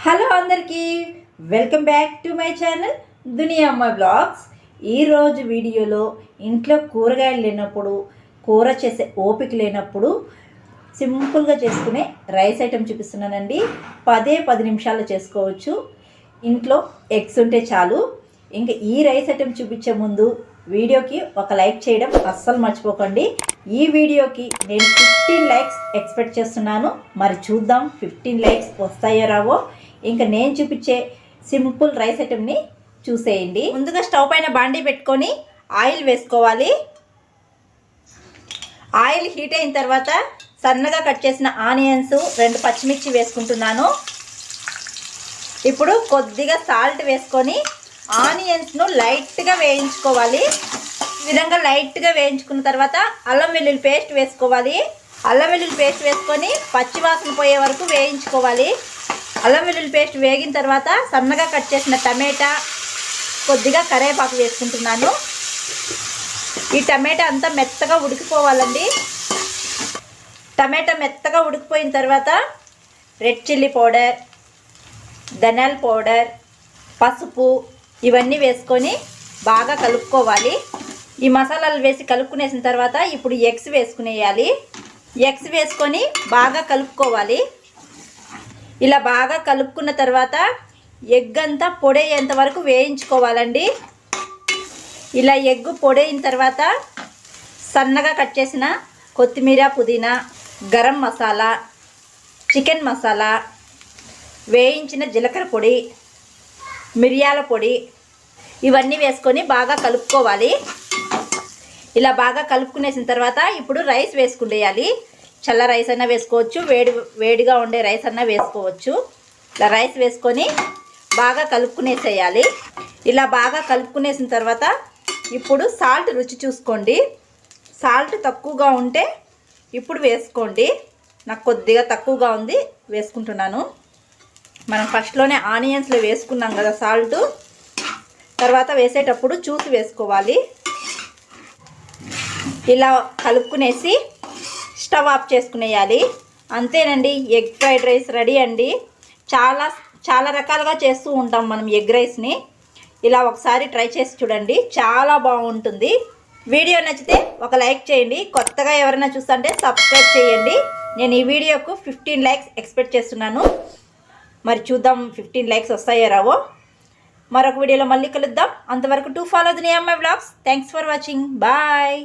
Hello అందరికీ welcome back to my channel దునియా అమ్మ blogs. ఈరోజు వీడియోలో ఇంట్లో కూరగాయలు లేనప్పుడు, కూర చేసే ఓపిక లేనప్పుడు సింపుల్గా చేసుకునే రైస్ ఐటెం చూపిస్తున్నానండి. 10 నిమిషాల్లో చేసుకోవచ్చు. ఇంట్లో ఎగ్స్ ఉంటే చాలు. ఇంకా ఈ రైస్ ఐటెం చూపించే ముందు వీడియోకి ఒక లైక్ చేయడం అస్సలు మర్చిపోకండి. ఈ వీడియోకి నేను 15 లైక్స్ ఎక్స్పెక్ట్ చేస్తున్నాను. మరి చూద్దాం 15 లైక్స్ వస్తాయో రావో. ఇంకా నేను చూపించే సింపుల్ రైస్ ఐటెంని చూసేయండి. ముందుగా స్టవ్ పైన బాండీ పెట్టుకొని ఆయిల్ వేసుకోవాలి. ఆయిల్ హీట్ అయిన తర్వాత సన్నగా కట్ చేసిన ఆనియన్స్, 2 పచ్చిమిర్చి వేసుకుంటున్నాను. ఇప్పుడు కొద్దిగా సాల్ట్ వేసుకొని ఆనియన్స్ను లైట్గా వేయించుకోవాలి. ఈ విధంగా లైట్గా వేయించుకున్న తర్వాత అల్లం వెల్లుల్లి పేస్ట్ వేసుకోవాలి. అల్లం వెల్లుల్లి పేస్ట్ వేసుకొని పచ్చివాసన పోయే వరకు వేయించుకోవాలి. అల్లం వెల్లుల్లి పేస్ట్ వేగిన తర్వాత సన్నగా కట్ చేసిన టమాటా, కొద్దిగా కరివేపాకు వేసుకుంటున్నాను. ఈ టమాటా అంతా మెత్తగా ఉడికిపోవాలండి. టమాటా మెత్తగా ఉడికిపోయిన తర్వాత రెడ్ చిల్లీ పౌడర్, ధనియాల పౌడర్, పసుపు ఇవన్నీ వేసుకొని బాగా కలుపుకోవాలి. ఈ మసాలాలు వేసి కలుపుకునేసిన తర్వాత ఇప్పుడు ఎగ్స్ వేసుకునేయాలి. ఎగ్స్ వేసుకొని బాగా కలుపుకోవాలి. ఇలా బాగా కలుపుకున్న తర్వాత ఎగ్ అంతా పొడేంత వరకు వేయించుకోవాలండి. ఇలా ఎగ్ పొడైన తర్వాత సన్నగా కట్ చేసిన కొత్తిమీర, పుదీనా, గరం మసాలా, చికెన్ మసాలా, వేయించిన జీలకర్ర పొడి, మిరియాల పొడి ఇవన్నీ వేసుకొని బాగా కలుపుకోవాలి. ఇలా బాగా కలుపుకునేసిన తర్వాత ఇప్పుడు రైస్ వేసుకునేయాలి. చల్ల రైస్ అయినా వేసుకోవచ్చు, వేడిగా ఉండే రైస్ అయినా వేసుకోవచ్చు. ఇలా రైస్ వేసుకొని బాగా కలుపుకునేసేయాలి. ఇలా బాగా కలుపుకునేసిన తర్వాత ఇప్పుడు సాల్ట్ రుచి చూసుకోండి. సాల్ట్ తక్కువగా ఉంటే ఇప్పుడు వేసుకోండి. నాకు కొద్దిగా తక్కువగా ఉంది, వేసుకుంటున్నాను. మనం ఫస్ట్లోనే ఆనియన్స్లో వేసుకున్నాం కదా సాల్ట్, తర్వాత వేసేటప్పుడు చూసి వేసుకోవాలి. ఇలా కలుపుకునేసి స్టవ్ ఆఫ్ చేసుకునేయాలి. అంతేనండి, ఎగ్ ఫ్రైడ్ రైస్ రెడీ అండి. చాలా రకాలుగా చేస్తూ ఉంటాం మనం ఎగ్ రైస్ని. ఇలా ఒకసారి ట్రై చేసి చూడండి, చాలా బాగుంటుంది. వీడియో నచ్చితే ఒక లైక్ చేయండి. కొత్తగా ఎవరైనా చూస్తుంటే సబ్స్క్రైబ్ చేయండి. నేను ఈ వీడియోకు 15 లైక్స్ ఎక్స్పెక్ట్ చేస్తున్నాను. మరి చూద్దాం 15 లైక్స్ వస్తాయో రావో. మరొక వీడియోలో మళ్ళీ కలుద్దాం. అంతవరకు టు ఫాలో దునియా అమ్మాయి blogs. Thanks for watching. Bye.